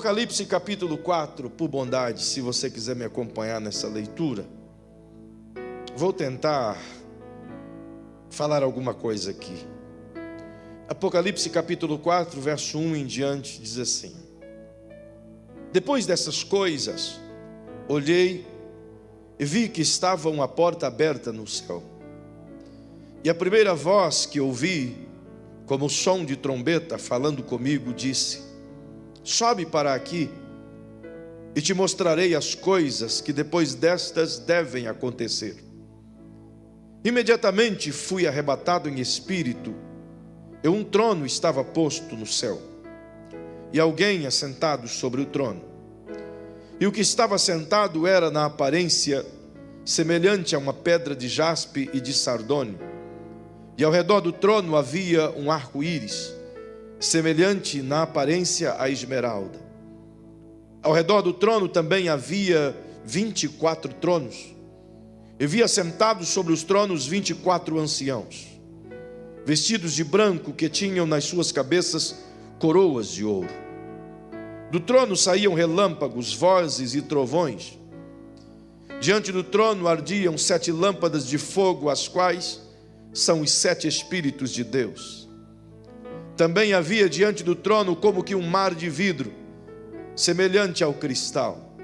Apocalipse capítulo 4, por bondade, se você quiser me acompanhar nessa leitura, vou tentar falar alguma coisa aqui. Apocalipse capítulo 4, verso 1 em diante, diz assim: depois dessas coisas, olhei e vi que estava uma porta aberta no céu. E a primeira voz que ouvi, como o som de trombeta falando comigo, disse: sobe para aqui, e te mostrarei as coisas que depois destas devem acontecer. Imediatamente fui arrebatado em espírito, e um trono estava posto no céu, e alguém assentado sobre o trono. E o que estava sentado era na aparência semelhante a uma pedra de jaspe e de sardônio, e ao redor do trono havia um arco-íris, semelhante na aparência a esmeralda. Ao redor do trono também havia 24 tronos, e vi assentados sobre os tronos 24 anciãos, vestidos de branco, que tinham nas suas cabeças coroas de ouro. Do trono saíam relâmpagos, vozes e trovões. Diante do trono ardiam 7 lâmpadas de fogo, as quais são os 7 Espíritos de Deus. Também havia diante do trono como que um mar de vidro, semelhante ao cristal.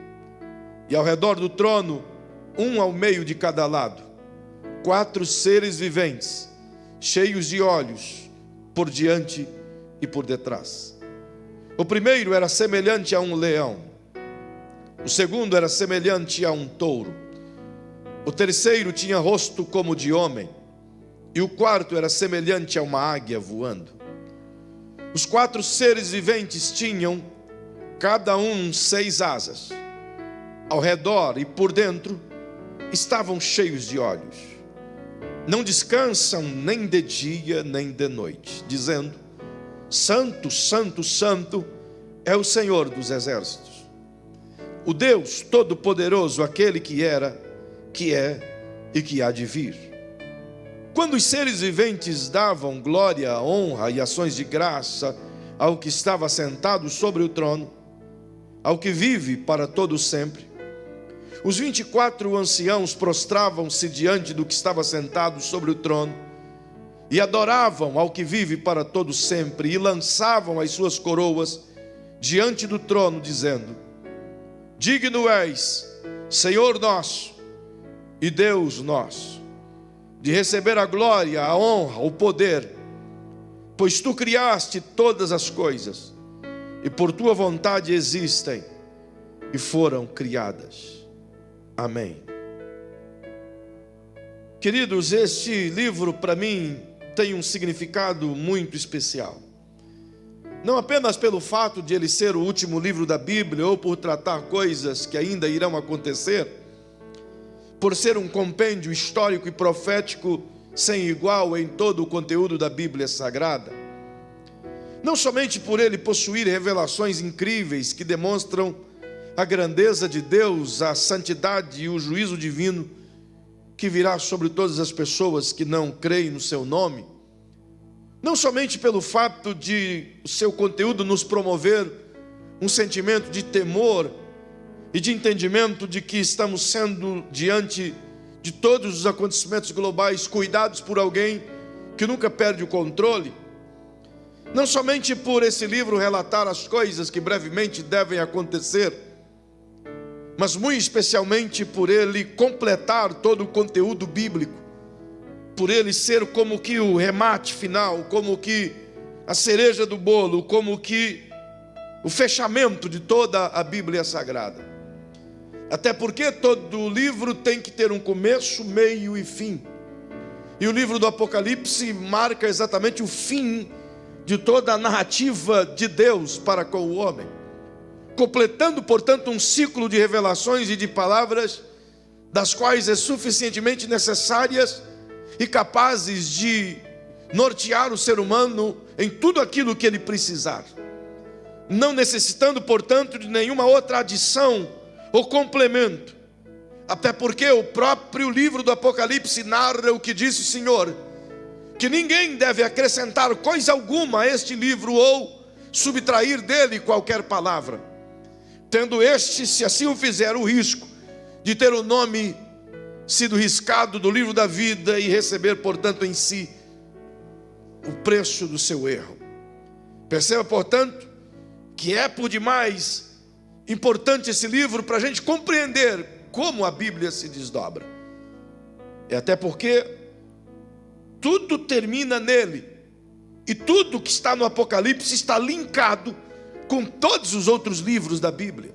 E ao redor do trono, um ao meio de cada lado, 4 seres viventes, cheios de olhos, por diante e por detrás. O primeiro era semelhante a um leão, o segundo era semelhante a um touro, o terceiro tinha rosto como de homem, e o quarto era semelhante a uma águia voando. Os 4 seres viventes tinham, cada um 6 asas. Ao redor e por dentro estavam cheios de olhos. Não descansam nem de dia nem de noite, dizendo: Santo, Santo, Santo é o Senhor dos exércitos, o Deus Todo-Poderoso, aquele que era, que é e que há de vir. Quando os seres viventes davam glória, honra e ações de graça ao que estava sentado sobre o trono, ao que vive para todo sempre, os 24 anciãos prostravam-se diante do que estava sentado sobre o trono e adoravam ao que vive para todo sempre, e lançavam as suas coroas diante do trono, dizendo: digno és, Senhor nosso e Deus nosso, de receber a glória, a honra, o poder, pois tu criaste todas as coisas, e por tua vontade existem e foram criadas. Amém. Queridos, este livro para mim tem um significado muito especial. Não apenas pelo fato de ele ser o último livro da Bíblia, ou por tratar coisas que ainda irão acontecer, por ser um compêndio histórico e profético sem igual em todo o conteúdo da Bíblia Sagrada. Não somente por ele possuir revelações incríveis que demonstram a grandeza de Deus, a santidade e o juízo divino que virá sobre todas as pessoas que não creem no seu nome. Não somente pelo fato de o seu conteúdo nos promover um sentimento de temor e de entendimento de que estamos sendo, diante de todos os acontecimentos globais, cuidados por alguém que nunca perde o controle. Não somente por esse livro relatar as coisas que brevemente devem acontecer, mas muito especialmente por ele completar todo o conteúdo bíblico, por ele ser como que o remate final, como que a cereja do bolo, como que o fechamento de toda a Bíblia Sagrada. Até porque todo livro tem que ter um começo, meio e fim. E o livro do Apocalipse marca exatamente o fim de toda a narrativa de Deus para com o homem, completando, portanto, um ciclo de revelações e de palavras, das quais é suficientemente necessárias e capazes de nortear o ser humano em tudo aquilo que ele precisar, não necessitando, portanto, de nenhuma outra adição ou complemento, até porque o próprio livro do Apocalipse narra o que disse o Senhor, que ninguém deve acrescentar coisa alguma a este livro ou subtrair dele qualquer palavra. tendo este, se assim o fizer, o risco de ter o nome sido riscado do livro da vida e receber, portanto, em si o preço do seu erro. Perceba, portanto, que é por demais importante esse livro para a gente compreender como a Bíblia se desdobra. E até porque tudo termina nele, e tudo que está no Apocalipse está linkado com todos os outros livros da Bíblia.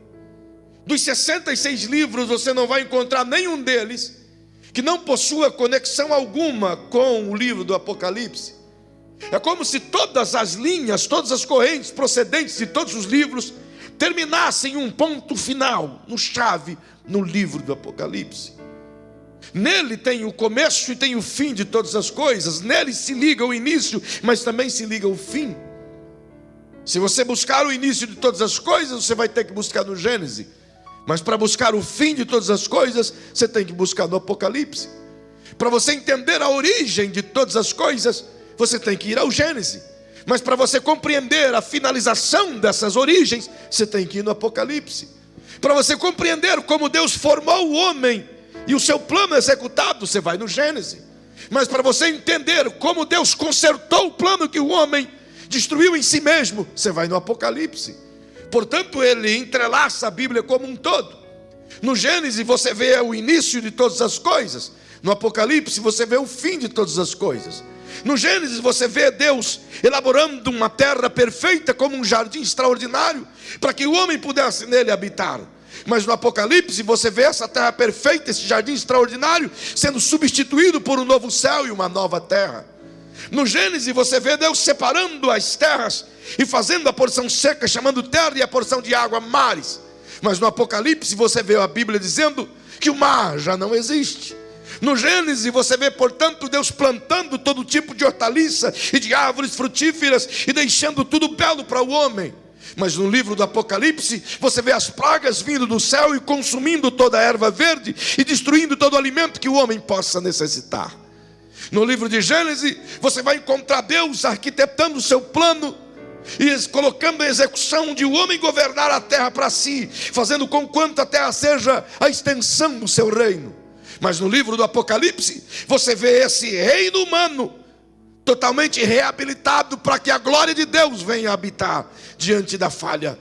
Dos 66 livros, você não vai encontrar nenhum deles que não possua conexão alguma com o livro do Apocalipse. É como se todas as linhas, todas as correntes procedentes de todos os livros terminassem em um ponto final, no chave, no livro do Apocalipse. Nele tem o começo e tem o fim de todas as coisas. Nele se liga o início, mas também se liga o fim. Se você buscar o início de todas as coisas, você vai ter que buscar no Gênesis. Mas para buscar o fim de todas as coisas, você tem que buscar no Apocalipse. Para você entender a origem de todas as coisas, você tem que ir ao Gênesis. Mas para você compreender a finalização dessas origens, você tem que ir no Apocalipse. Para você compreender como Deus formou o homem e o seu plano executado, você vai no Gênesis. Mas para você entender como Deus consertou o plano que o homem destruiu em si mesmo, você vai no Apocalipse. Portanto, ele entrelaça a Bíblia como um todo. No Gênesis você vê o início de todas as coisas. No Apocalipse você vê o fim de todas as coisas. No Gênesis você vê Deus elaborando uma terra perfeita como um jardim extraordinário, para que o homem pudesse nele habitar. Mas no Apocalipse você vê essa terra perfeita, esse jardim extraordinário, sendo substituído por um novo céu e uma nova terra. No Gênesis você vê Deus separando as terras e fazendo a porção seca, chamando terra, e a porção de água mares. Mas no Apocalipse você vê a Bíblia dizendo que o mar já não existe. No Gênesis você vê, portanto, Deus plantando todo tipo de hortaliça e de árvores frutíferas e deixando tudo belo para o homem. Mas no livro do Apocalipse você vê as pragas vindo do céu e consumindo toda a erva verde e destruindo todo o alimento que o homem possa necessitar. No livro de Gênesis você vai encontrar Deus arquitetando o seu plano e colocando em execução de o homem governar a terra para si, fazendo com quanto a terra seja a extensão do seu reino. Mas no livro do Apocalipse você vê esse reino humano totalmente reabilitado para que a glória de Deus venha habitar diante da falha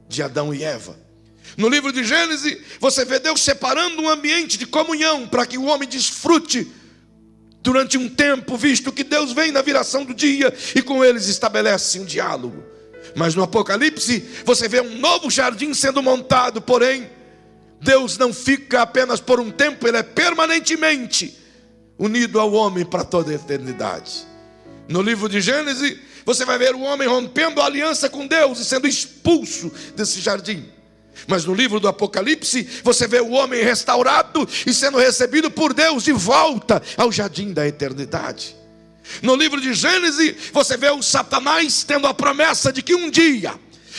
de Adão e Eva. No livro de Gênesis você vê Deus separando um ambiente de comunhão para que o homem desfrute durante um tempo, visto que Deus vem na viração do dia e com eles estabelece um diálogo. Mas no Apocalipse você vê um novo jardim sendo montado, porém Deus não fica apenas por um tempo, ele é permanentemente unido ao homem para toda a eternidade. No livro de Gênesis você vai ver o homem rompendo a aliança com Deus e sendo expulso desse jardim. Mas no livro do Apocalipse você vê o homem restaurado e sendo recebido por Deus de volta ao jardim da eternidade. No livro de Gênesis você vê o Satanás tendo a promessa de que um dia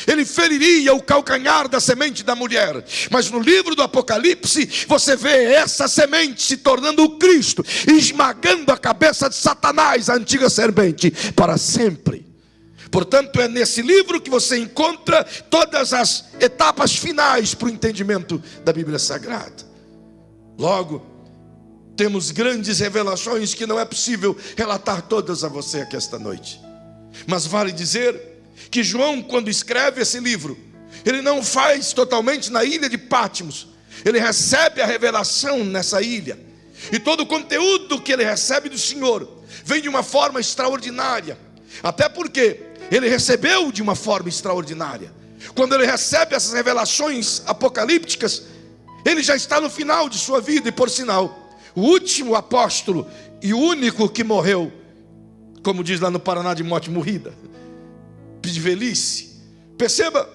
ele feriria o calcanhar da semente da mulher. Mas no livro do Apocalipse você vê essa semente se tornando o Cristo, esmagando a cabeça de Satanás, a antiga serpente, para sempre. Portanto, é nesse livro que você encontra todas as etapas finais para o entendimento da Bíblia Sagrada. Logo, temos grandes revelações que não é possível relatar todas a você aqui esta noite. Mas vale dizer que João, quando escreve esse livro, ele não faz totalmente na ilha de Patmos. Ele recebe a revelação nessa ilha. E todo o conteúdo que ele recebe do Senhor vem de uma forma extraordinária. Até porque ele recebeu de uma forma extraordinária. Quando ele recebe essas revelações apocalípticas, ele já está no final de sua vida. E por sinal, o último apóstolo e o único que morreu, como diz lá no Paraná, de morte morrida, de velhice. Perceba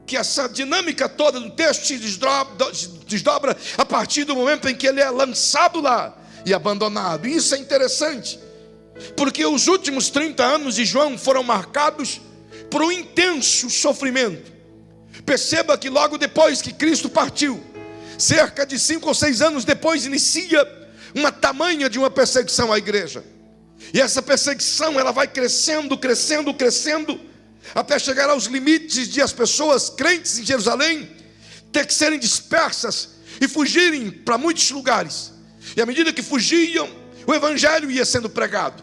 que essa dinâmica toda do texto se desdobra a partir do momento em que ele é lançado lá e abandonado. E isso é interessante, porque os últimos 30 anos de João foram marcados por um intenso sofrimento. Perceba que logo depois que Cristo partiu, cerca de 5 ou 6 anos depois, inicia uma tamanha de uma perseguição à igreja. E essa perseguição ela vai crescendo, crescendo, crescendo, até chegar aos limites de as pessoas crentes em Jerusalém ter que serem dispersas e fugirem para muitos lugares. E à medida que fugiam, o evangelho ia sendo pregado.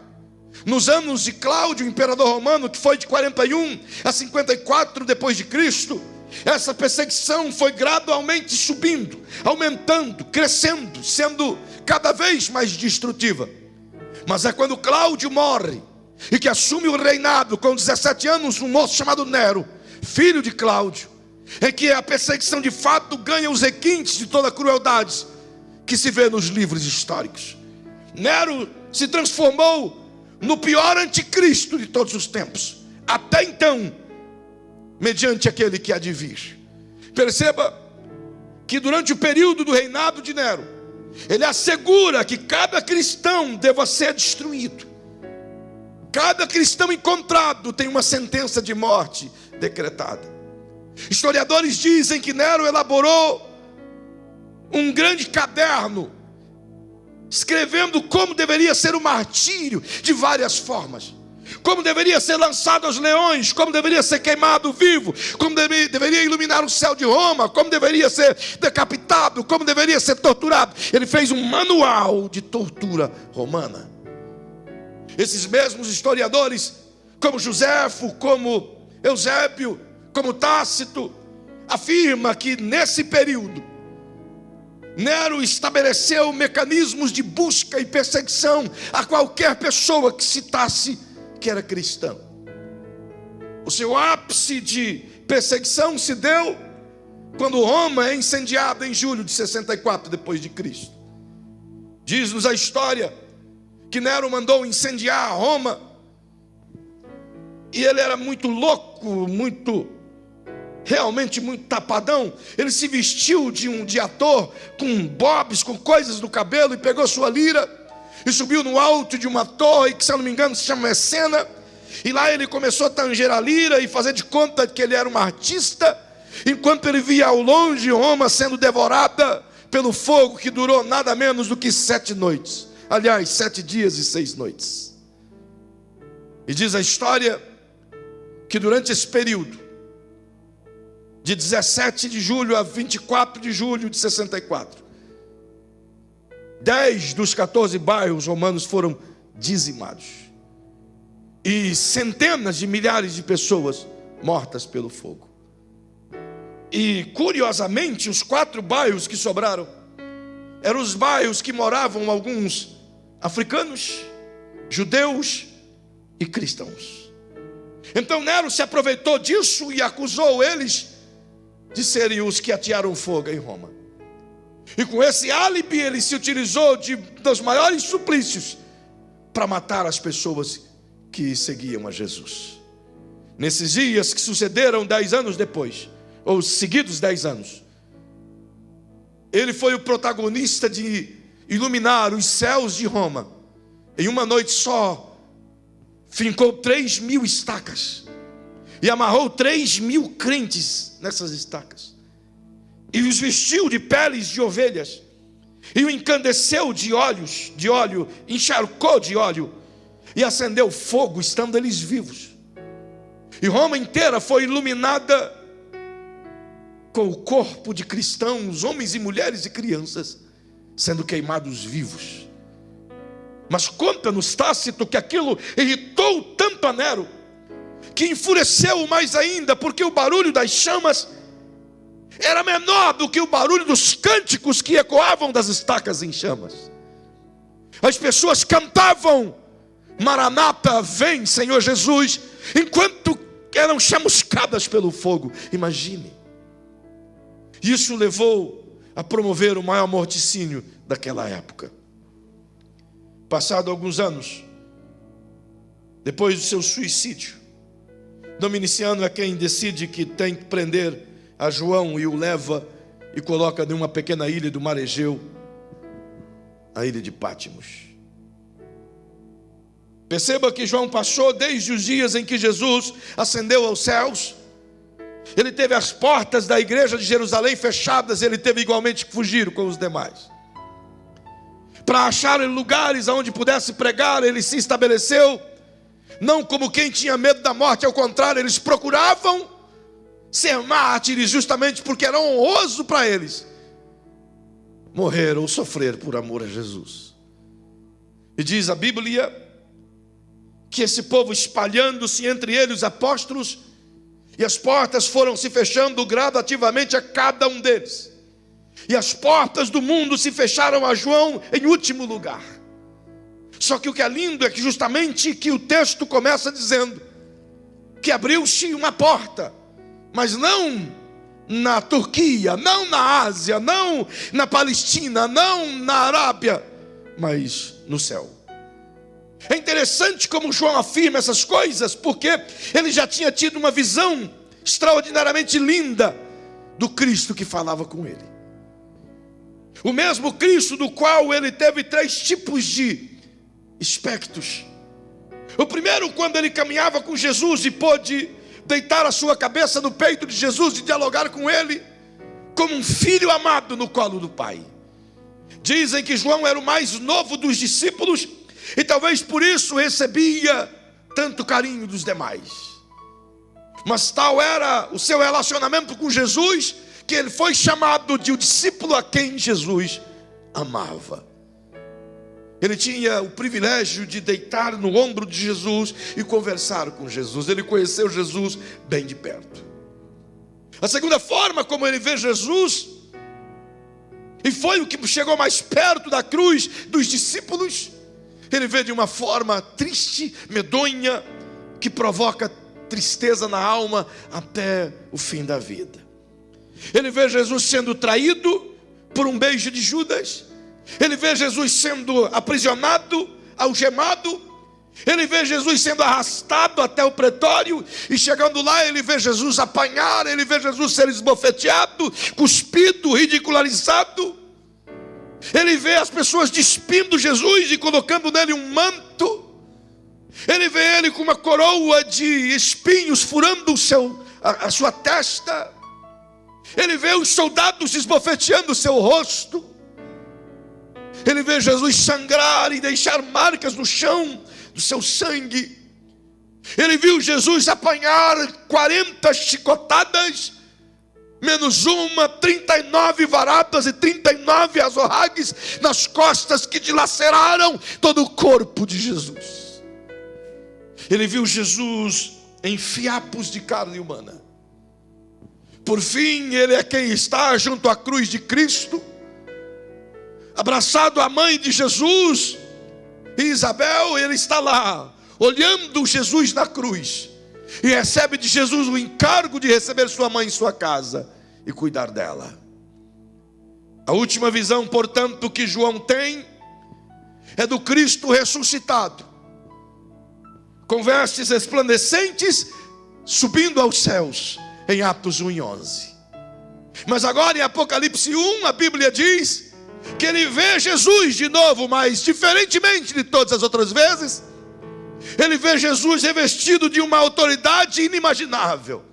Nos anos de Cláudio, imperador romano, que foi de 41 a 54 depois de Cristo, essa perseguição foi gradualmente subindo, aumentando, crescendo, sendo cada vez mais destrutiva. Mas é quando Cláudio morre e que assume o reinado com 17 anos, um moço chamado Nero, filho de Cláudio, é que a perseguição de fato ganha os requintes de toda a crueldade que se vê nos livros históricos. Nero se transformou no pior anticristo de todos os tempos, até então, mediante aquele que há de vir. Perceba que durante o período do reinado de Nero, ele assegura que cada cristão deva ser destruído. Cada cristão encontrado tem uma sentença de morte decretada. Historiadores dizem que Nero elaborou um grande caderno, escrevendo como deveria ser o martírio de várias formas, como deveria ser lançado aos leões, como deveria ser queimado vivo, como deveria iluminar o céu de Roma, como deveria ser decapitado, como deveria ser torturado. Ele fez um manual de tortura romana. Esses mesmos historiadores, como Joséfo, como Eusébio, como Tácito, afirma que nesse período Nero estabeleceu mecanismos de busca e perseguição a qualquer pessoa que citasse que era cristão. O seu ápice de perseguição se deu quando Roma é incendiada em julho de 64 depois de Cristo. Diz-nos a história que Nero mandou incendiar Roma, e ele era muito louco, realmente muito tapadão. Ele se vestiu de ator, com bobs, com coisas no cabelo, e pegou sua lira e subiu no alto de uma torre que, se eu não me engano, se chama Messena. E lá ele começou a tanger a lira e fazer de conta que ele era um artista, enquanto ele via ao longe Roma sendo devorada pelo fogo que durou nada menos do que 7 noites. Aliás, 7 dias e 6 noites. E diz a história que durante esse período, de 17 de julho a 24 de julho de 64, 10 dos 14 bairros romanos foram dizimados, e centenas de milhares de pessoas mortas pelo fogo. E curiosamente, os 4 bairros que sobraram eram os bairros que moravam alguns africanos, judeus e cristãos. Então Nero se aproveitou disso e acusou eles de serem os que atearam fogo em Roma. E com esse álibi ele se utilizou dos maiores suplícios para matar as pessoas que seguiam a Jesus. Nesses dias que sucederam 10 anos depois, ou seguidos 10 anos, ele foi o protagonista de iluminar os céus de Roma. Em uma noite só, fincou 3.000 estacas e amarrou 3.000 crentes nessas estacas, e os vestiu de peles de ovelhas, e o encandeceu de óleo, encharcou de óleo, e acendeu fogo, estando eles vivos. E Roma inteira foi iluminada com o corpo de cristãos, homens e mulheres e crianças, sendo queimados vivos. Mas conta-nos Tácito que aquilo irritou tanto a Nero, que enfureceu mais ainda, porque o barulho das chamas era menor do que o barulho dos cânticos que ecoavam das estacas em chamas. As pessoas cantavam: Maranata, vem Senhor Jesus, enquanto eram chamuscadas pelo fogo. Imagine. Isso levou a promover o maior morticínio daquela época. Passado alguns anos, depois do seu suicídio, Dominiciano é quem decide que tem que prender a João e o leva e coloca em uma pequena ilha do mar Egeu, a ilha de Pátimos. Perceba que João passou desde os dias em que Jesus ascendeu aos céus. Ele teve as portas da igreja de Jerusalém fechadas, ele teve igualmente que fugir com os demais. Para achar lugares onde pudesse pregar, ele se estabeleceu não como quem tinha medo da morte, ao contrário, eles procuravam ser mártires justamente porque era honroso para eles morrer ou sofrer por amor a Jesus. E diz a Bíblia que esse povo, espalhando-se entre eles, os apóstolos, e as portas foram se fechando gradativamente a cada um deles, e as portas do mundo se fecharam a João em último lugar. Só que o que é lindo é que justamente que o texto começa dizendo que abriu-se uma porta, mas não na Turquia, não na Ásia, não na Palestina, não na Arábia, mas no céu. É interessante como João afirma essas coisas, porque ele já tinha tido uma visão extraordinariamente linda do Cristo que falava com ele. O mesmo Cristo do qual ele teve 3 tipos de aspectos. O primeiro, quando ele caminhava com Jesus e pôde deitar a sua cabeça no peito de Jesus e dialogar com ele como um filho amado no colo do Pai. Dizem que João era o mais novo dos discípulos e talvez por isso recebia tanto carinho dos demais. Mas tal era o seu relacionamento com Jesus que ele foi chamado de o discípulo a quem Jesus amava. Ele tinha o privilégio de deitar no ombro de Jesus e conversar com Jesus. Ele conheceu Jesus bem de perto. A segunda forma como ele vê Jesus, e foi o que chegou mais perto da cruz dos discípulos, ele vê de uma forma triste, medonha, que provoca tristeza na alma até o fim da vida. Ele vê Jesus sendo traído por um beijo de Judas. Ele vê Jesus sendo aprisionado, algemado. Ele vê Jesus sendo arrastado até o pretório. E chegando lá ele vê Jesus apanhar. Ele vê Jesus ser esbofeteado, cuspido, ridicularizado. Ele vê as pessoas despindo Jesus e colocando nele um manto. Ele vê ele com uma coroa de espinhos furando a sua testa. Ele vê os soldados esbofeteando o seu rosto. Ele vê Jesus sangrar e deixar marcas no chão do seu sangue. Ele viu Jesus apanhar 40 chicotadas, menos uma, 39 varadas e 39 azorragues nas costas que dilaceraram todo o corpo de Jesus. Ele viu Jesus em fiapos de carne humana. Por fim, ele é quem está junto à cruz de Cristo, abraçado à mãe de Jesus, e Isabel, ele está lá, olhando Jesus na cruz, e recebe de Jesus o encargo de receber sua mãe em sua casa, e cuidar dela. A última visão, portanto, que João tem, é do Cristo ressuscitado, com vestes resplandecentes, subindo aos céus, em Atos 1:11. Mas agora em Apocalipse 1, a Bíblia diz que ele vê Jesus de novo, mas diferentemente de todas as outras vezes, ele vê Jesus revestido de uma autoridade inimaginável.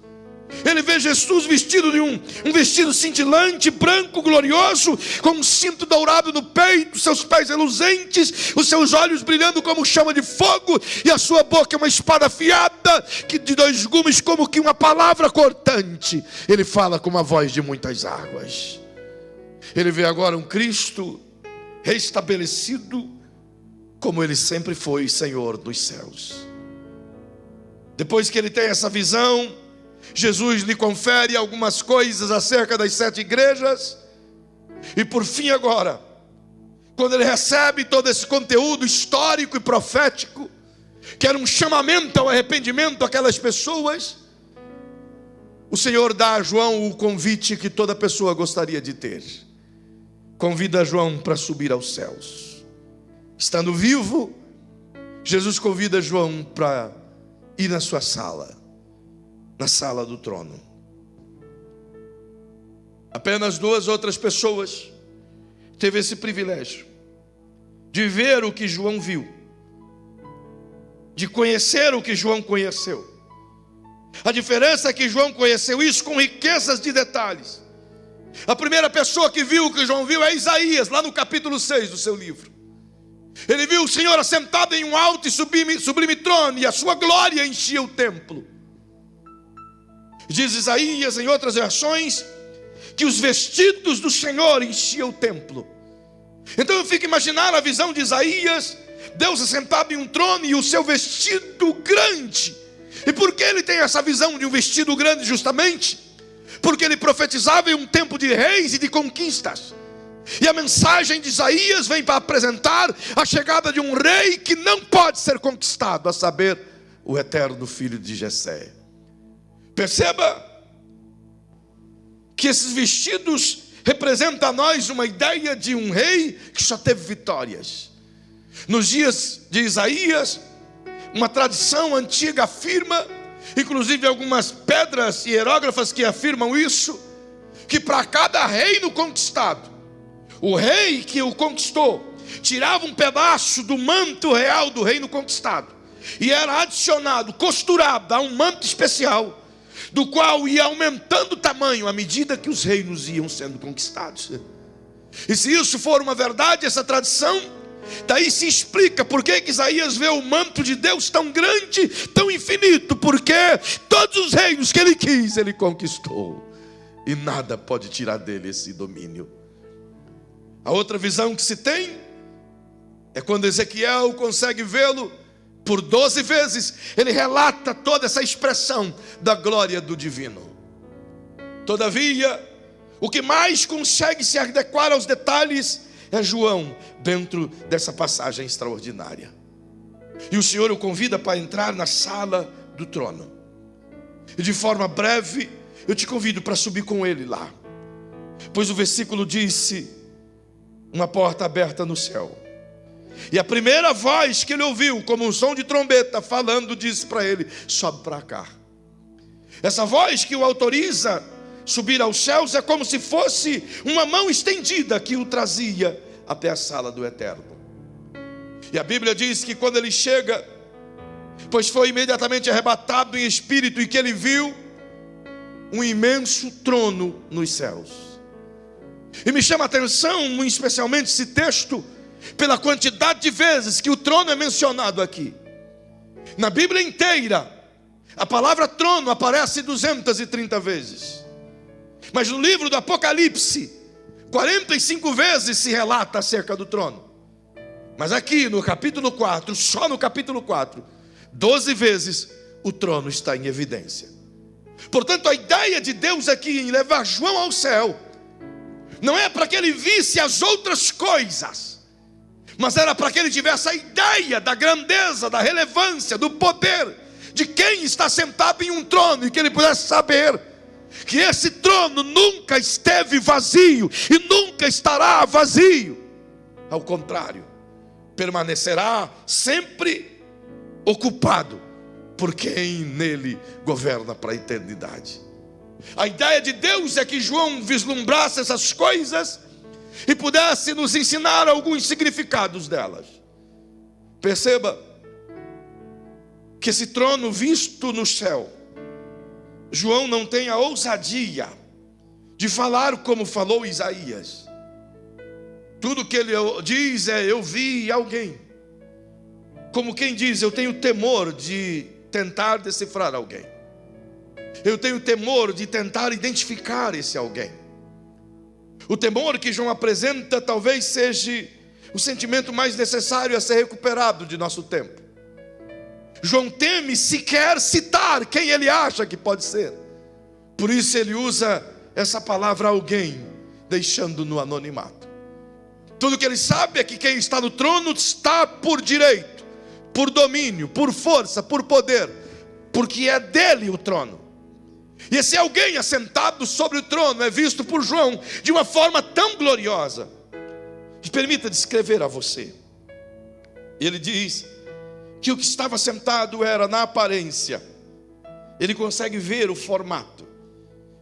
Ele vê Jesus vestido de um vestido cintilante, branco, glorioso, com um cinto dourado no peito, seus pés reluzentes, os seus olhos brilhando como chama de fogo, e a sua boca é uma espada afiada, que de 2 gumes, como que uma palavra cortante. Ele fala com uma voz de muitas águas. Ele vê agora um Cristo restabelecido, como ele sempre foi, Senhor dos céus. Depois que ele tem essa visão, Jesus lhe confere algumas coisas acerca das 7 igrejas. E por fim agora, quando ele recebe todo esse conteúdo histórico e profético, que era um chamamento ao arrependimento àquelas pessoas, o Senhor dá a João o convite que toda pessoa gostaria de ter. Convida João para subir aos céus. Estando vivo, Jesus convida João para ir na sua sala, na sala do trono. Apenas 2 outras pessoas teve esse privilégio de ver o que João viu, de conhecer o que João conheceu. A diferença é que João conheceu isso com riquezas de detalhes. A primeira pessoa que viu o que João viu é Isaías, lá no capítulo 6 do seu livro. Ele viu o Senhor assentado em um alto e sublime trono, e a sua glória enchia o templo. Diz Isaías em outras versões que os vestidos do Senhor enchiam o templo. Então eu fico imaginando a visão de Isaías, Deus assentado em um trono e o seu vestido grande. E por que ele tem essa visão de um vestido grande? Justamente porque ele profetizava em um tempo de reis e de conquistas. E a mensagem de Isaías vem para apresentar a chegada de um rei que não pode ser conquistado, a saber, o eterno filho de Jessé. Perceba que esses vestidos representam a nós uma ideia de um rei que só teve vitórias. Nos dias de Isaías, uma tradição antiga afirma, inclusive algumas pedras hierógrafas que afirmam isso, que para cada reino conquistado, o rei que o conquistou tirava um pedaço do manto real do reino conquistado e era adicionado, costurado a um manto especial, do qual ia aumentando o tamanho à medida que os reinos iam sendo conquistados. E se isso for uma verdade, essa tradição, daí se explica por que Isaías vê o manto de Deus tão grande, tão infinito, porque todos os reinos que ele quis, ele conquistou, e nada pode tirar dele esse domínio. A outra visão que se tem é quando Ezequiel consegue vê-lo por 12 vezes. Ele relata toda essa expressão da glória do divino. Todavia, o que mais consegue se adequar aos detalhes é João, dentro dessa passagem extraordinária. E o Senhor o convida para entrar na sala do trono. E de forma breve, eu te convido para subir com ele lá. Pois o versículo disse: uma porta aberta no céu. E a primeira voz que ele ouviu, como um som de trombeta falando, disse para ele: sobe para cá. Essa voz que o autoriza subir aos céus é como se fosse uma mão estendida que o trazia até a sala do Eterno. E a Bíblia diz que quando ele chega, pois foi imediatamente arrebatado em espírito, e que ele viu um imenso trono nos céus. E me chama a atenção, especialmente esse texto, pela quantidade de vezes que o trono é mencionado aqui. Na Bíblia inteira, a palavra trono aparece 230 vezes. Mas no livro do Apocalipse, 45 vezes se relata acerca do trono. Mas aqui no capítulo 4, só no capítulo 4, 12 vezes o trono está em evidência. Portanto, a ideia de Deus aqui em levar João ao céu não é para que ele visse as outras coisas, mas era para que ele tivesse a ideia da grandeza, da relevância, do poder de quem está sentado em um trono, e que ele pudesse saber que esse trono nunca esteve vazio e nunca estará vazio. Ao contrário, permanecerá sempre ocupado por quem nele governa para a eternidade. A ideia de Deus é que João vislumbrasse essas coisas e pudesse nos ensinar alguns significados delas. Perceba que esse trono visto no céu, João não tem a ousadia de falar como falou Isaías. Tudo que ele diz é: eu vi alguém. Como quem diz: eu tenho temor de tentar decifrar alguém. Eu tenho temor de tentar identificar esse alguém. O temor que João apresenta talvez seja o sentimento mais necessário a ser recuperado de nosso tempo. João teme sequer citar quem ele acha que pode ser. Por isso ele usa essa palavra alguém, deixando no anonimato. Tudo que ele sabe é que quem está no trono está por direito, por domínio, por força, por poder, porque é dele o trono. E esse alguém assentado sobre o trono é visto por João de uma forma tão gloriosa, que permita descrever a você. Ele diz que o que estava sentado era na aparência. Ele consegue ver o formato,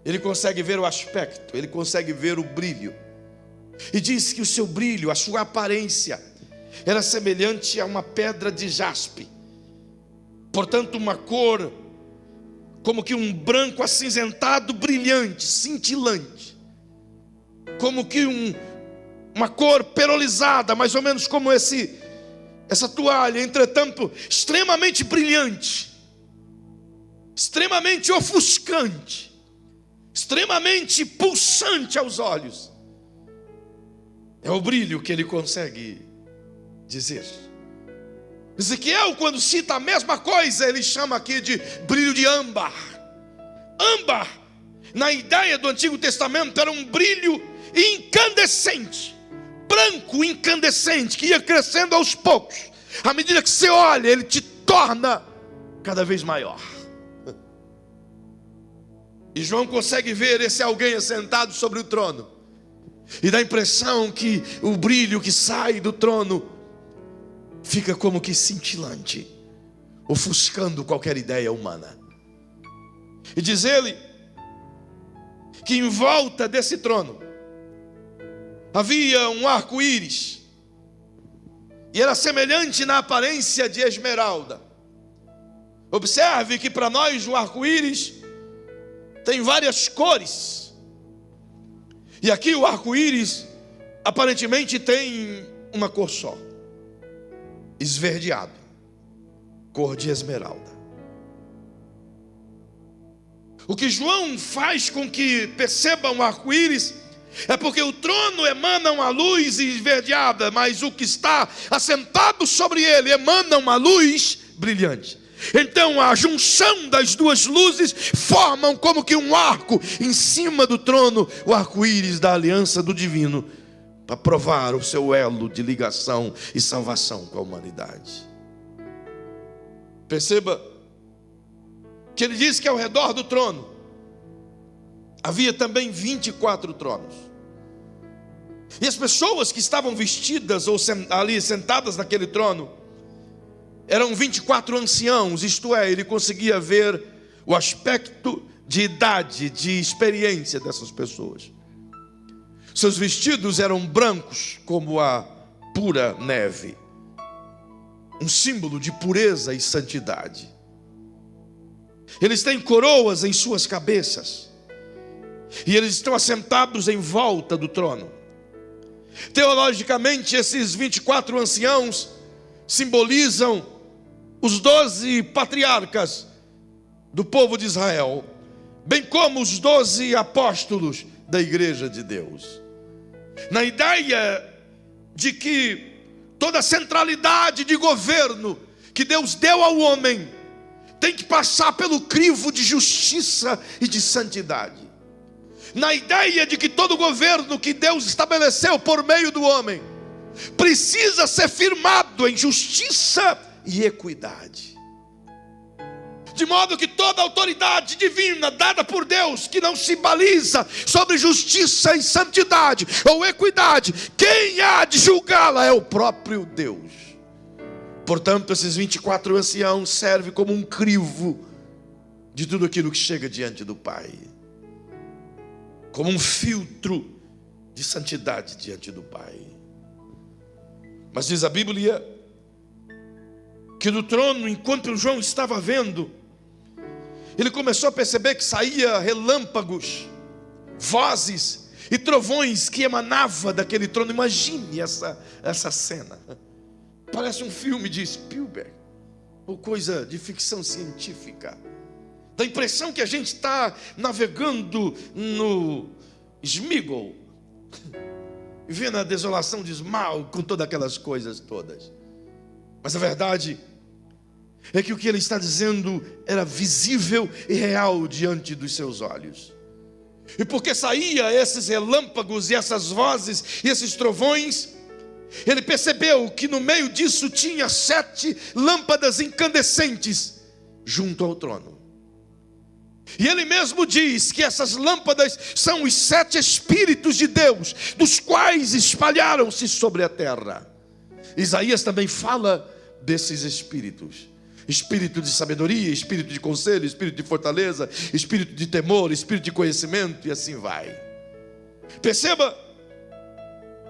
ele consegue ver o aspecto, ele consegue ver o brilho. E diz que o seu brilho, a sua aparência, era semelhante a uma pedra de jaspe. Portanto, uma cor como que um branco acinzentado, brilhante, cintilante. Como que uma cor perolizada, mais ou menos como esse Essa toalha, entretanto, extremamente brilhante, extremamente ofuscante, extremamente pulsante aos olhos. É o brilho que ele consegue dizer. Ezequiel, quando cita a mesma coisa, ele chama aqui de brilho de âmbar. Âmbar, na ideia do Antigo Testamento, era um brilho incandescente, branco incandescente, que ia crescendo aos poucos. À medida que você olha, ele te torna cada vez maior. E João consegue ver esse alguém assentado sobre o trono, e dá a impressão que o brilho que sai do trono fica como que cintilante, ofuscando qualquer ideia humana. E diz ele que em volta desse trono havia um arco-íris, e era semelhante na aparência de esmeralda. Observe que para nós o arco-íris tem várias cores, e aqui o arco-íris aparentemente tem uma cor só: esverdeado, cor de esmeralda. O que João faz com que percebam um arco-íris é porque o trono emana uma luz esverdeada, mas o que está assentado sobre ele emana uma luz brilhante. Então a junção das duas luzes formam como que um arco em cima do trono, o arco-íris da aliança do divino, para provar o seu elo de ligação e salvação com a humanidade. Perceba que ele diz que ao redor do trono havia também 24 tronos. E as pessoas que estavam vestidas ou ali sentadas naquele trono eram 24 anciãos, isto é, ele conseguia ver o aspecto de idade, de experiência dessas pessoas. Seus vestidos eram brancos como a pura neve, um símbolo de pureza e santidade. Eles têm coroas em suas cabeças, e eles estão assentados em volta do trono. Teologicamente, esses 24 anciãos simbolizam os 12 patriarcas do povo de Israel, bem como os 12 apóstolos da igreja de Deus, na ideia de que toda a centralidade de governo que Deus deu ao homem tem que passar pelo crivo de justiça e de santidade, na ideia de que todo governo que Deus estabeleceu por meio do homem precisa ser firmado em justiça e equidade, de modo que toda autoridade divina dada por Deus, que não se baliza sobre justiça e santidade ou equidade, quem há de julgá-la é o próprio Deus. Portanto, esses 24 anciãos servem como um crivo de tudo aquilo que chega diante do Pai, como um filtro de santidade diante do Pai. Mas diz a Bíblia que do trono, enquanto João estava vendo, ele começou a perceber que saía relâmpagos, vozes e trovões que emanavam daquele trono. Imagine essa cena. Parece um filme de Spielberg, ou coisa de ficção científica. Dá a impressão que a gente está navegando no Smigol, vendo a desolação de Smaug, com todas aquelas coisas todas. Mas a verdade é que o que ele está dizendo era visível e real diante dos seus olhos. E porque saía esses relâmpagos e essas vozes e esses trovões, ele percebeu que no meio disso tinha 7 lâmpadas incandescentes junto ao trono. E ele mesmo diz que essas lâmpadas são os 7 Espíritos de Deus, dos quais espalharam-se sobre a terra. Isaías também fala desses Espíritos: espírito de sabedoria, espírito de conselho, espírito de fortaleza, espírito de temor, espírito de conhecimento, e assim vai. Perceba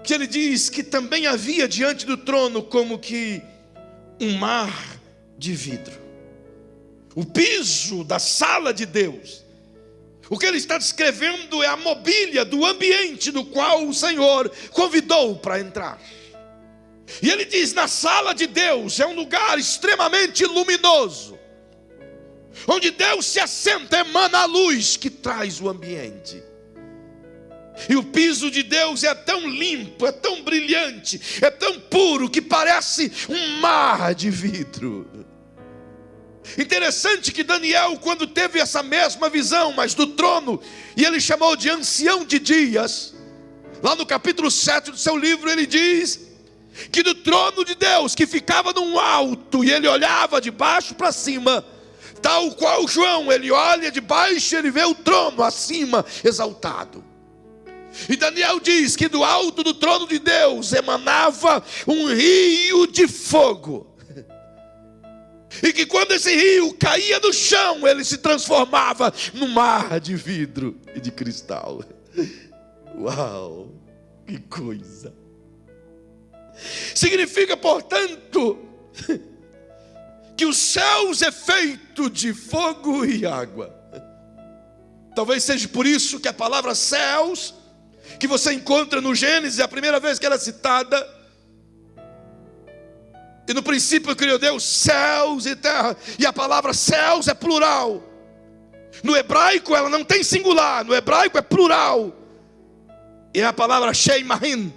que ele diz que também havia diante do trono como que um mar de vidro, o piso da sala de Deus. O que ele está descrevendo é a mobília do ambiente do qual o Senhor convidou para entrar. E ele diz: na sala de Deus é um lugar extremamente luminoso, onde Deus se assenta, emana a luz que traz o ambiente. E o piso de Deus é tão limpo, é tão brilhante, é tão puro, que parece um mar de vidro. Interessante que Daniel, quando teve essa mesma visão, mas do trono, e ele chamou de ancião de dias, lá no capítulo 7 do seu livro, ele diz que do trono de Deus, que ficava num alto, e ele olhava de baixo para cima, tal qual João, ele olha de baixo e ele vê o trono acima, exaltado. E Daniel diz que do alto do trono de Deus emanava um rio de fogo, e que quando esse rio caía no chão, ele se transformava num mar de vidro e de cristal. Uau, que coisa! Significa, portanto, que os céus é feito de fogo e água. Talvez seja por isso que a palavra céus, que você encontra no Gênesis, é a primeira vez que ela é citada. E no princípio criou Deus céus e terra, e a palavra céus é plural. No hebraico ela não tem singular, no hebraico é plural. E a palavra shei mahin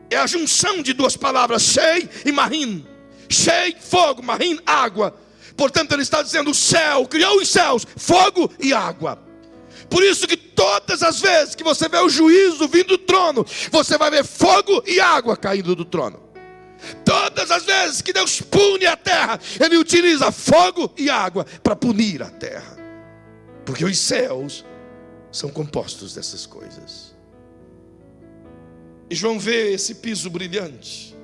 é a junção de duas palavras, shei e mahin. Shei, fogo, mahin, água. Portanto ele está dizendo: o céu criou os céus, fogo e água. Por isso que todas as vezes que você vê o juízo vindo do trono, você vai ver fogo e água caindo do trono. Todas as vezes que Deus pune a terra, Ele utiliza fogo e água para punir a terra, porque os céus são compostos dessas coisas. E João vê esse piso brilhante,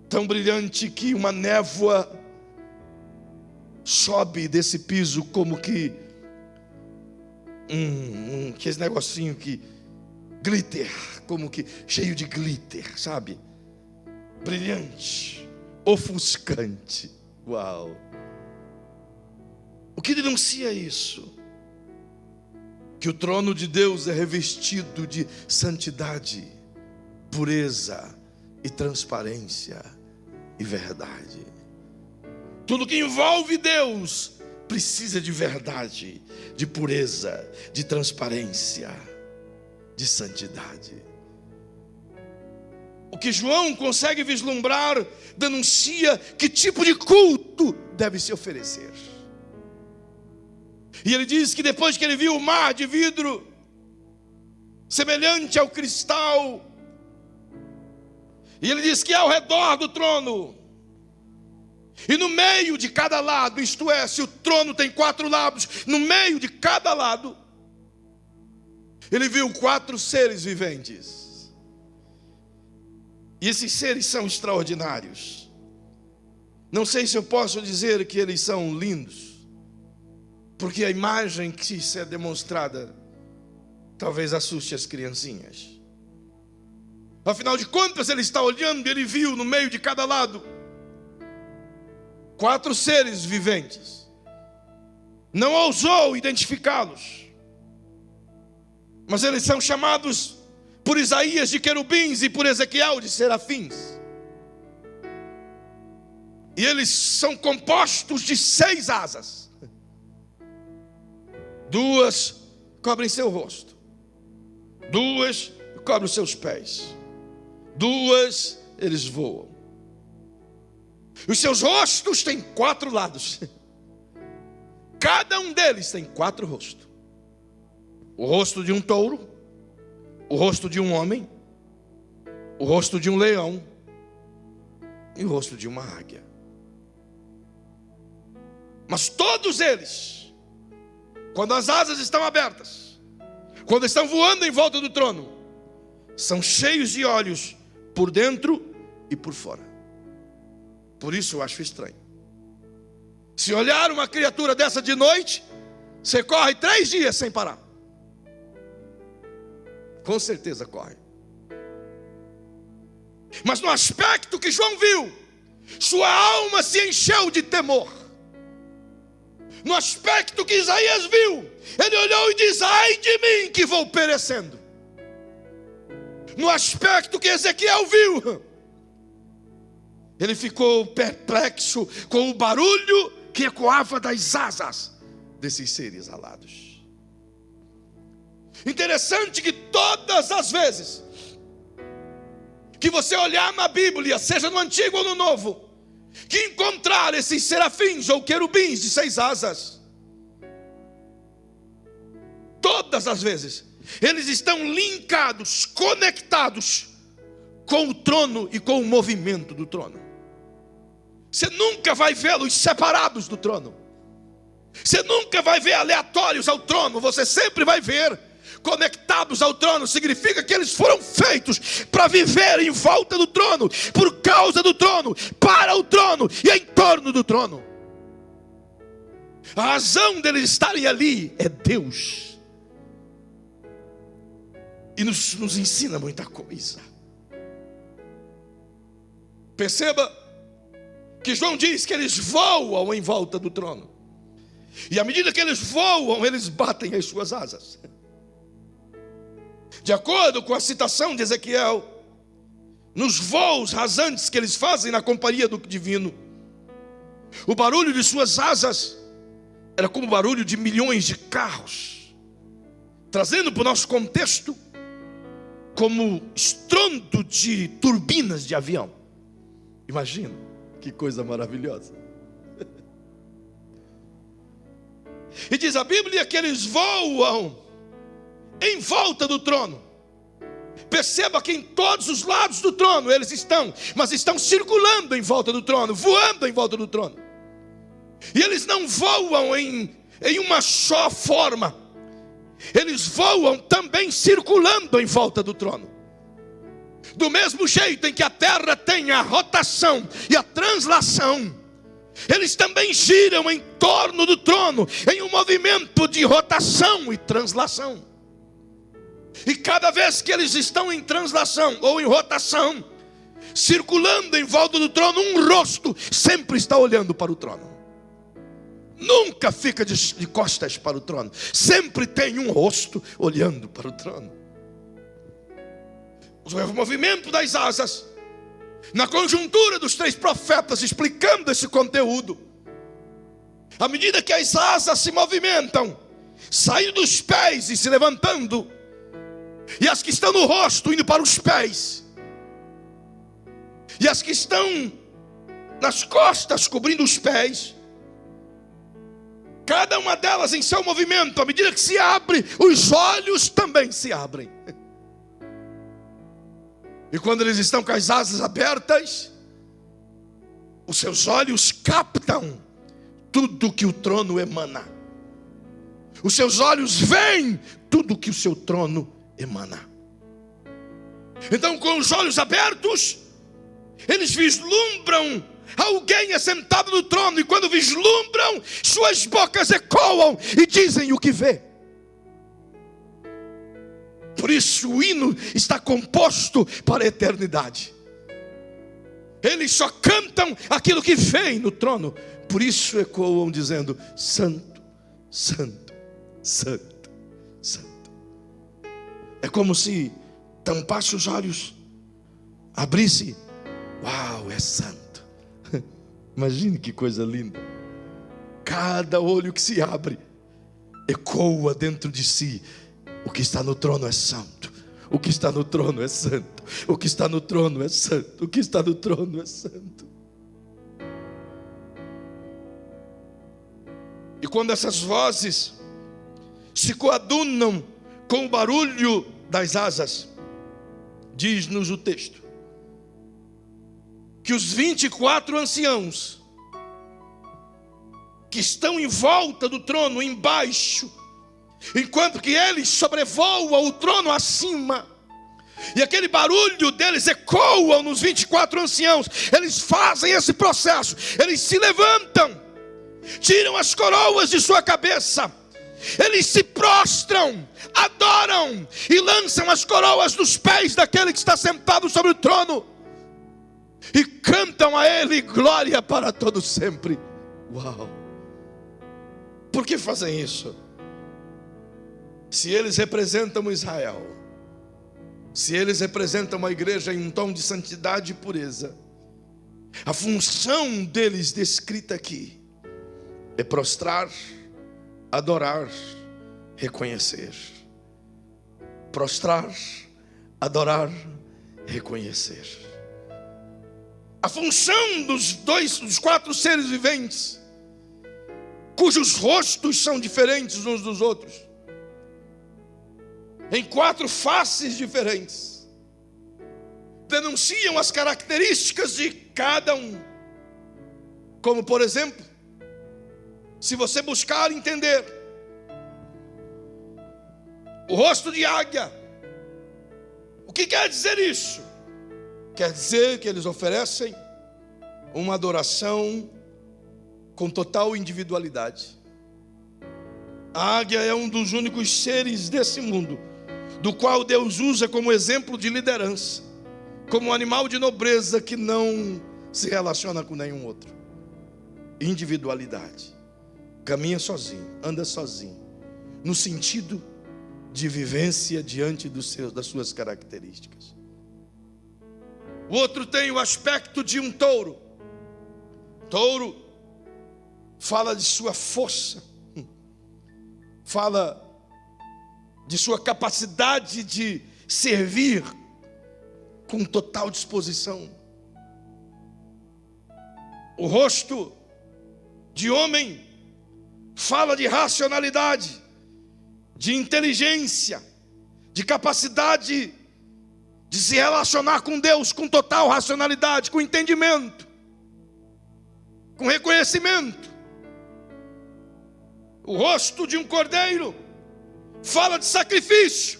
tão brilhante que uma névoa sobe desse piso, como que esse negocinho que glitter, como que cheio de glitter, sabe? Brilhante, ofuscante. Uau! O que denuncia isso? Que o trono de Deus é revestido de santidade, pureza e transparência e verdade. Tudo que envolve Deus precisa de verdade, de pureza, de transparência, de santidade. O que João consegue vislumbrar denuncia que tipo de culto deve se oferecer. E ele diz que depois que ele viu o mar de vidro, semelhante ao cristal, e ele diz que ao redor do trono, e no meio de cada lado, isto é, se o trono tem 4 lados, no meio de cada lado, ele viu 4 seres viventes. E esses seres são extraordinários. Não sei se eu posso dizer que eles são lindos, porque a imagem que se é demonstrada talvez assuste as criancinhas. Afinal de contas, ele está olhando e ele viu no meio de cada lado 4 seres viventes. Não ousou identificá-los, mas eles são chamados por Isaías de querubins e por Ezequiel de serafins. E eles são compostos de 6 asas. 2 cobrem seu rosto, 2 cobrem os seus pés, 2 eles voam. Os seus rostos têm 4 lados. Cada um deles tem 4 rostos. O rosto de um touro, o rosto de um homem, o rosto de um leão e o rosto de uma águia. Mas todos eles, quando as asas estão abertas, quando estão voando em volta do trono, são cheios de olhos por dentro e por fora. Por isso eu acho estranho. Se olhar uma criatura dessa de noite, você corre 3 dias sem parar. Com certeza corre. Mas no aspecto que João viu, sua alma se encheu de temor. No aspecto que Isaías viu, ele olhou e disse: ai de mim que vou perecendo. no aspecto que Ezequiel viu. Ele ficou perplexo com o barulho que ecoava das asas desses seres alados. Interessante que todas as vezes que você olhar na Bíblia, seja no Antigo ou no Novo, que encontrar esses serafins ou querubins de 6 asas, todas as vezes, eles estão linkados, conectados com o trono e com o movimento do trono. Você nunca vai vê-los separados do trono. Você nunca vai ver aleatórios ao trono. Você sempre vai ver conectados ao trono. Significa que eles foram feitos para viver em volta do trono, por causa do trono, para o trono e em torno do trono. A razão deles estarem ali é Deus. E nos ensina muita coisa. Perceba que João diz que eles voam em volta do trono. E à medida que eles voam, eles batem as suas asas. De acordo com a citação de Ezequiel, nos voos rasantes que eles fazem na companhia do divino, o barulho de suas asas era como o barulho de milhões de carros, trazendo para o nosso contexto como estrondo de turbinas de avião. Imagina, que coisa maravilhosa. E diz a Bíblia que eles voam em volta do trono. Perceba que em todos os lados do trono eles estão, mas estão circulando em volta do trono, voando em volta do trono. E eles não voam em uma só forma. Eles voam também circulando em volta do trono. Do mesmo jeito em que a terra tem a rotação e a translação, eles também giram em torno do trono, em um movimento de rotação e translação. E cada vez que eles estão em translação ou em rotação, circulando em volta do trono, um rosto sempre está olhando para o trono. Nunca fica de costas para o trono. Sempre tem um rosto olhando para o trono. O movimento das asas, na conjuntura dos 3 profetas explicando esse conteúdo, à medida que as asas se movimentam, saindo dos pés e se levantando, e as que estão no rosto indo para os pés, e as que estão nas costas cobrindo os pés, cada uma delas em seu movimento, à medida que se abre, os olhos também se abrem. E quando eles estão com as asas abertas, os seus olhos captam tudo que o trono emana. Os seus olhos veem tudo que o seu trono emana. Então, com os olhos abertos, eles vislumbram alguém assentado no trono. E quando vislumbram, suas bocas ecoam e dizem o que vê. Por isso o hino está composto para a eternidade. Eles só cantam aquilo que vem no trono. Por isso ecoam dizendo: Santo, Santo, Santo, Santo. É como se tampasse os olhos, abrisse. Uau, é santo. Imagine que coisa linda. Cada olho que se abre ecoa dentro de si: o que está no trono é santo. O que está no trono é santo. O que está no trono é santo. O que está no trono é santo. E quando essas vozes se coadunam com o barulho das asas, diz-nos o texto que os 24 anciãos que estão em volta do trono, embaixo, enquanto que eles sobrevoam o trono acima, e aquele barulho deles ecoa nos 24 anciãos, eles fazem esse processo, eles se levantam, tiram as coroas de sua cabeça, eles se prostram, adoram e lançam as coroas dos pés daquele que está sentado sobre o trono, e cantam a ele glória para todo sempre. Uau! Por que fazem isso? Se eles representam Israel, se eles representam uma igreja em um tom de santidade e pureza, a função deles descrita aqui é prostrar, adorar, reconhecer. Prostrar, adorar, reconhecer. A função dos quatro seres viventes, cujos rostos são diferentes uns dos outros, em quatro faces diferentes, denunciam as características de cada um. Como, por exemplo, se você buscar entender o rosto de águia, o que quer dizer isso? Quer dizer que eles oferecem uma adoração com total individualidade. A águia é um dos únicos seres desse mundo do qual Deus usa como exemplo de liderança, como um animal de nobreza que não se relaciona com nenhum outro. Individualidade. Caminha sozinho, anda sozinho, no sentido de vivência diante das suas características. O outro tem o aspecto de um touro. Touro fala de sua força, fala de sua capacidade de servir com total disposição. O rosto de homem fala de racionalidade, de inteligência, de capacidade de se relacionar com Deus com total racionalidade, com entendimento, com reconhecimento. O rosto de um cordeiro fala de sacrifício,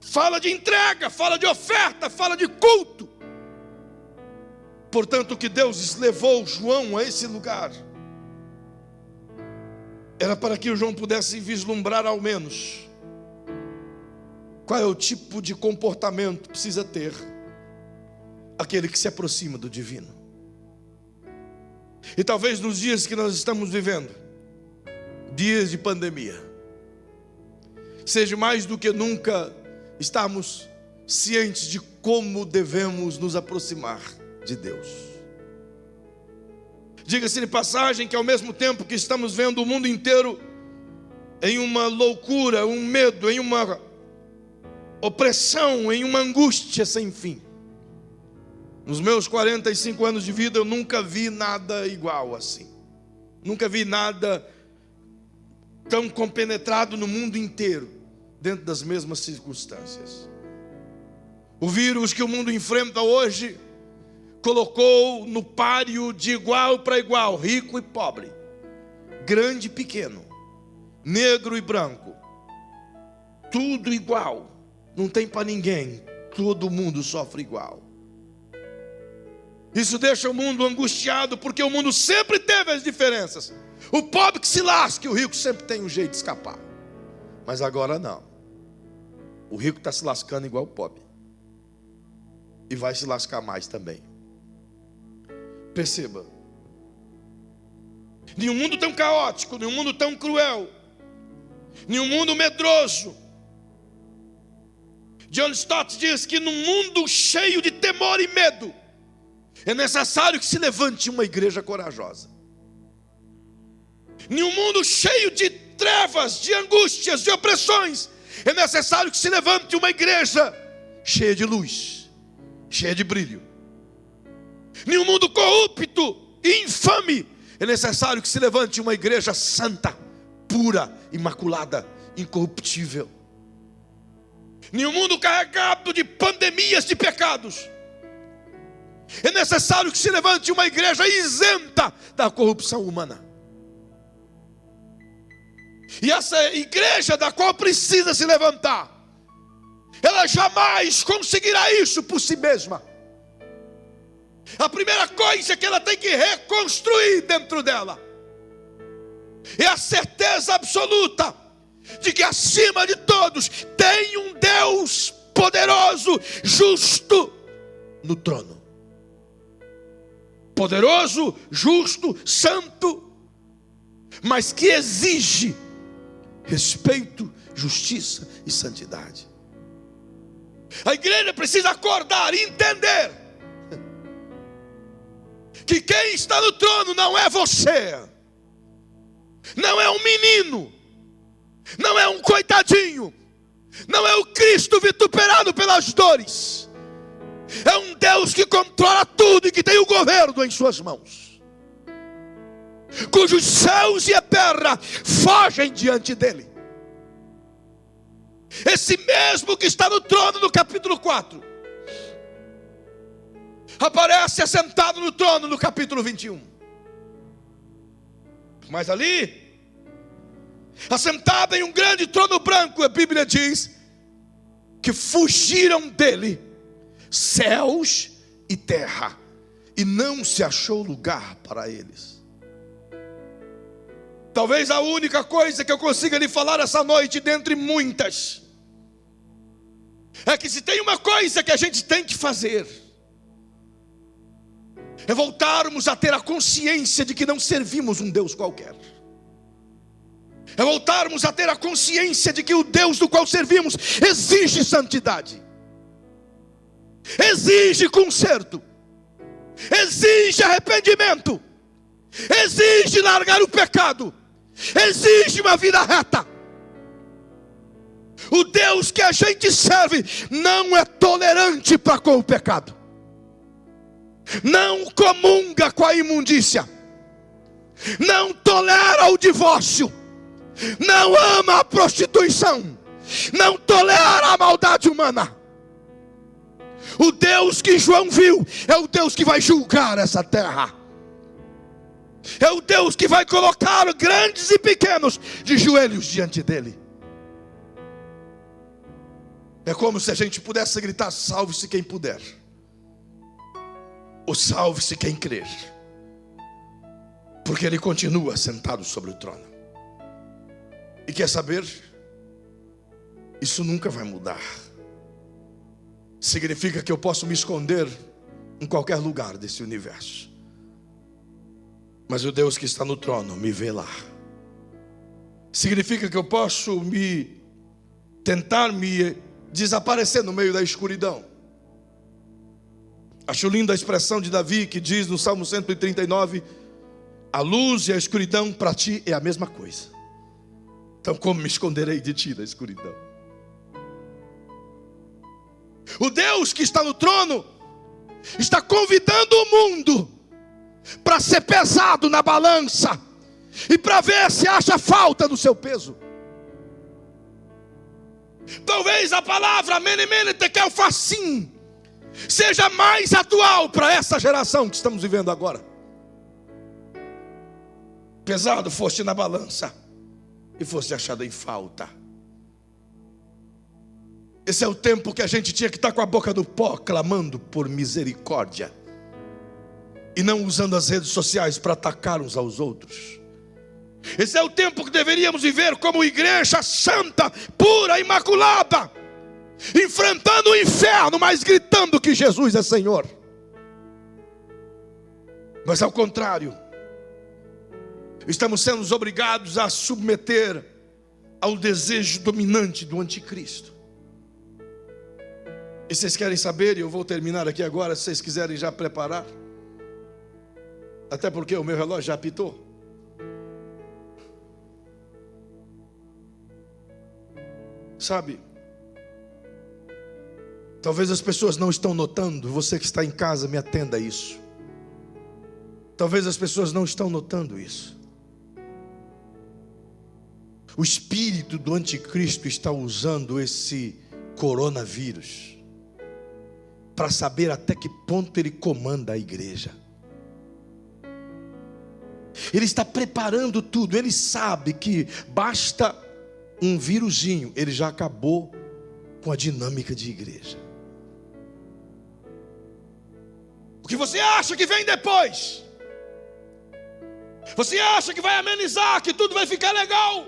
fala de entrega, fala de oferta, fala de culto. Portanto, o que Deus levou João a esse lugar era para que o João pudesse vislumbrar ao menos qual é o tipo de comportamento que precisa ter aquele que se aproxima do divino. E talvez nos dias que nós estamos vivendo, dias de pandemia, seja mais do que nunca estarmos cientes de como devemos nos aproximar de Deus. Diga-se de passagem que ao mesmo tempo que estamos vendo o mundo inteiro em uma loucura, um medo, em uma opressão, em uma angústia sem fim, nos meus 45 anos de vida eu nunca vi nada igual assim. Nunca vi nada tão compenetrado no mundo inteiro, dentro das mesmas circunstâncias. O vírus que o mundo enfrenta hoje colocou no páreo de igual para igual, rico e pobre, grande e pequeno, negro e branco, tudo igual, não tem para ninguém, todo mundo sofre igual. Isso deixa o mundo angustiado, porque o mundo sempre teve as diferenças. O pobre que se lasca, o rico sempre tem um jeito de escapar. Mas agora não. O rico está se lascando igual o pobre, e vai se lascar mais também. Perceba, nenhum mundo tão caótico, nenhum mundo tão cruel, nenhum mundo medroso. John Stott diz que num mundo cheio de temor e medo, é necessário que se levante uma igreja corajosa. Nenhum mundo cheio de trevas, de angústias, de opressões, é necessário que se levante uma igreja cheia de luz, cheia de brilho. Nenhum mundo corrupto e infame, é necessário que se levante uma igreja santa, pura, imaculada, incorruptível. Nenhum mundo carregado de pandemias de pecados, é necessário que se levante uma igreja isenta da corrupção humana. E essa igreja da qual precisa se levantar, ela jamais conseguirá isso por si mesma. A primeira coisa que ela tem que reconstruir dentro dela é a certeza absoluta de que acima de todos tem um Deus poderoso, justo no trono. Poderoso, justo, santo, mas que exige respeito, justiça e santidade. A igreja precisa acordar e entender que quem está no trono não é você, não é um menino, não é um coitadinho, não é o Cristo vituperado pelas dores. É um Deus que controla tudo e que tem o governo em suas mãos, cujos céus e a terra fogem diante dele. Esse mesmo que está no trono no capítulo 4 aparece assentado no trono no capítulo 21. Mas ali, assentado em um grande trono branco, a Bíblia diz que fugiram dele céus e terra, e não se achou lugar para eles. Talvez a única coisa que eu consiga lhe falar essa noite, dentre muitas, é que se tem uma coisa que a gente tem que fazer, é voltarmos a ter a consciência de que não servimos um Deus qualquer. É voltarmos a ter a consciência de que o Deus do qual servimos exige santidade, exige conserto, exige arrependimento, exige largar o pecado, exige uma vida reta. O Deus que a gente serve não é tolerante para com o pecado, não comunga com a imundícia, não tolera o divórcio, não ama a prostituição, não tolera a maldade humana. O Deus que João viu é o Deus que vai julgar essa terra, é o Deus que vai colocar grandes e pequenos de joelhos diante dele. É como se a gente pudesse gritar: salve-se quem puder, ou salve-se quem crer, porque ele continua sentado sobre o trono. E quer saber? Isso nunca vai mudar. Significa que eu posso me esconder em qualquer lugar desse universo, mas o Deus que está no trono me vê lá. Significa que eu posso tentar me desaparecer no meio da escuridão. Acho linda a expressão de Davi que diz no Salmo 139: a luz e a escuridão para ti é a mesma coisa. Então como me esconderei de ti da escuridão? O Deus que está no trono está convidando o mundo para ser pesado na balança e para ver se acha falta no seu peso. Talvez a palavra mene mene tekel facim seja mais atual para essa geração que estamos vivendo agora. Pesado foste na balança e foste achado em falta. Esse é o tempo que a gente tinha que estar com a boca do pó, clamando por misericórdia, e não usando as redes sociais para atacar uns aos outros. Esse é o tempo que deveríamos viver como igreja santa, pura, imaculada, enfrentando o inferno, mas gritando que Jesus é Senhor. Mas ao contrário, estamos sendo obrigados a submeter ao desejo dominante do anticristo. E vocês querem saber, e eu vou terminar aqui agora, se vocês quiserem já preparar, até porque o meu relógio já apitou. Sabe, talvez as pessoas não estão notando, você que está em casa, me atenda a isso. Talvez as pessoas não estão notando isso. O espírito do anticristo está usando esse coronavírus para saber até que ponto ele comanda a igreja. Ele está preparando tudo. Ele sabe que basta um vírusinho, ele já acabou com a dinâmica de igreja. O que você acha que vem depois? Você acha que vai amenizar, que tudo vai ficar legal?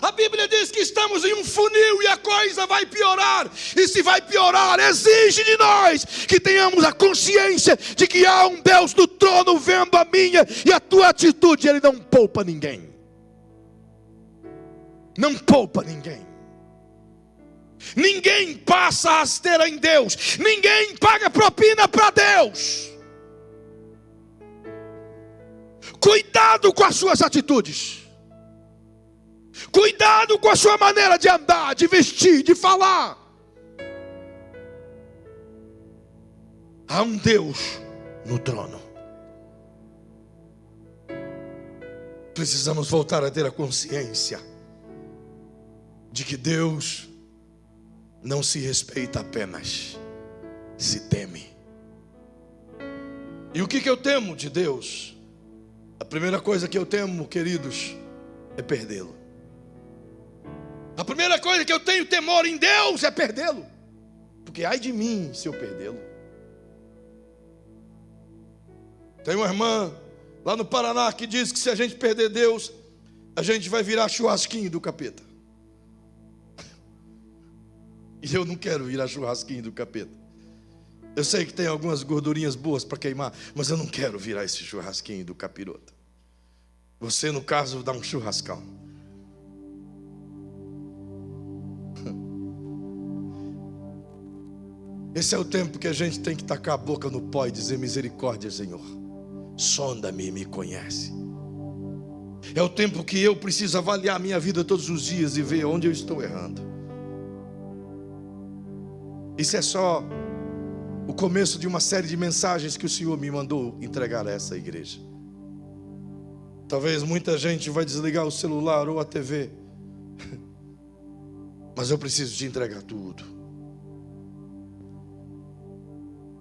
A Bíblia diz que estamos em um funil e a coisa vai piorar. E se vai piorar, exige de nós que tenhamos a consciência de que há um Deus no trono vendo a minha e a tua atitude. Ele não poupa ninguém. Não poupa ninguém. Ninguém passa a rasteira em Deus. Ninguém paga propina para Deus. Cuidado com as suas atitudes. Cuidado com a sua maneira de andar, de vestir, de falar. Há um Deus no trono. Precisamos voltar a ter a consciência de que Deus não se respeita apenas, se teme. E o que eu temo de Deus? A primeira coisa que eu temo, queridos, é perdê-lo. A primeira coisa que eu tenho temor em Deus é perdê-lo. Porque ai de mim se eu perdê-lo. Tem uma irmã lá no Paraná que diz que se a gente perder Deus, a gente vai virar churrasquinho do capeta. E eu não quero virar churrasquinho do capeta. Eu sei que tem algumas gordurinhas boas para queimar, mas eu não quero virar esse churrasquinho do capiroto. Você, no caso, dá um churrascão. Esse é o tempo que a gente tem que tacar a boca no pó e dizer: misericórdia, Senhor, sonda-me e me conhece. É o tempo que eu preciso avaliar a minha vida todos os dias e ver onde eu estou errando. Isso é só o começo de uma série de mensagens que o Senhor me mandou entregar a essa igreja. Talvez muita gente vai desligar o celular ou a TV, mas eu preciso te entregar tudo.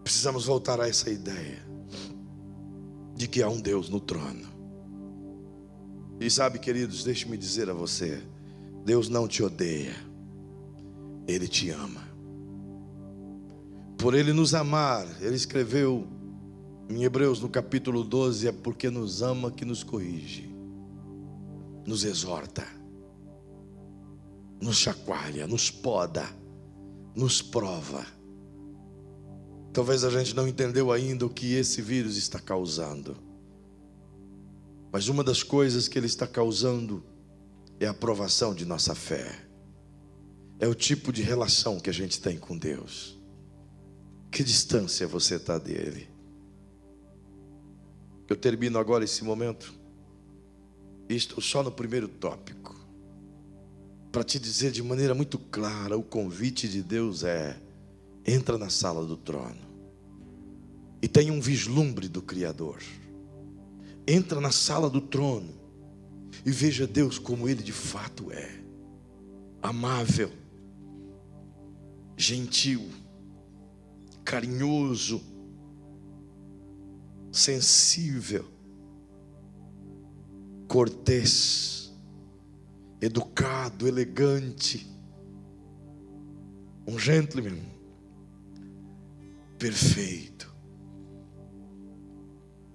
Precisamos voltar a essa ideia de que há um Deus no trono. E sabe, queridos, deixe-me dizer a você: Deus não te odeia, Ele te ama. Por Ele nos amar, Ele escreveu em Hebreus no capítulo 12: é porque nos ama que nos corrige, nos exorta, nos chacoalha, nos poda, nos prova. Talvez a gente não entendeu ainda o que esse vírus está causando, mas uma das coisas que ele está causando é a provação de nossa fé. É o tipo de relação que a gente tem com Deus. Que distância você está dele? Eu termino agora esse momento e estou só no primeiro tópico, para te dizer de maneira muito clara: o convite de Deus é: entra na sala do trono e tenha um vislumbre do Criador. Entra na sala do trono e veja Deus como Ele de fato é: amável, gentil, carinhoso, sensível, cortês, educado, elegante, um gentleman perfeito.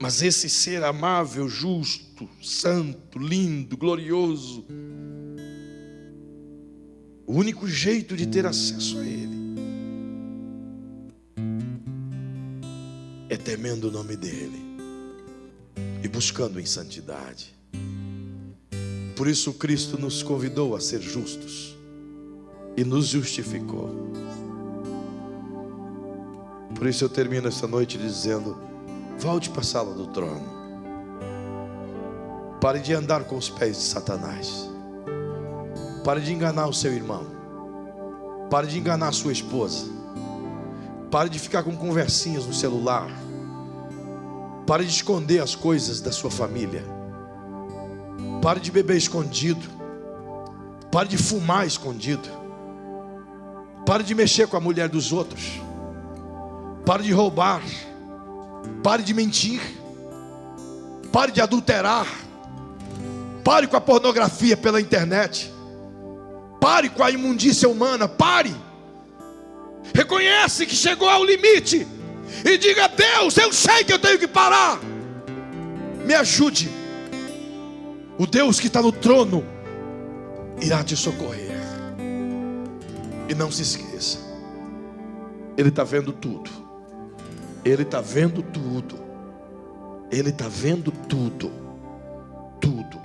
Mas esse ser amável, justo, santo, lindo, glorioso, o único jeito de ter acesso a Ele é temendo o nome dEle e buscando em santidade. Por isso Cristo nos convidou a ser justos e nos justificou. Por isso eu termino essa noite dizendo: volte para a sala do trono. Pare de andar com os pés de Satanás. Pare de enganar o seu irmão. Pare de enganar a sua esposa. Pare de ficar com conversinhas no celular. Pare de esconder as coisas da sua família. Pare de beber escondido. Pare de fumar escondido. Pare de mexer com a mulher dos outros. Pare de roubar. Pare de mentir. Pare de adulterar. Pare com a pornografia pela internet. Pare com a imundícia humana. Pare. Reconhece que chegou ao limite e diga: Deus, eu sei que eu tenho que parar. Me ajude. O Deus que está no trono irá te socorrer. E não se esqueça, Ele está vendo tudo. Ele está vendo tudo. Ele está vendo tudo. Tudo.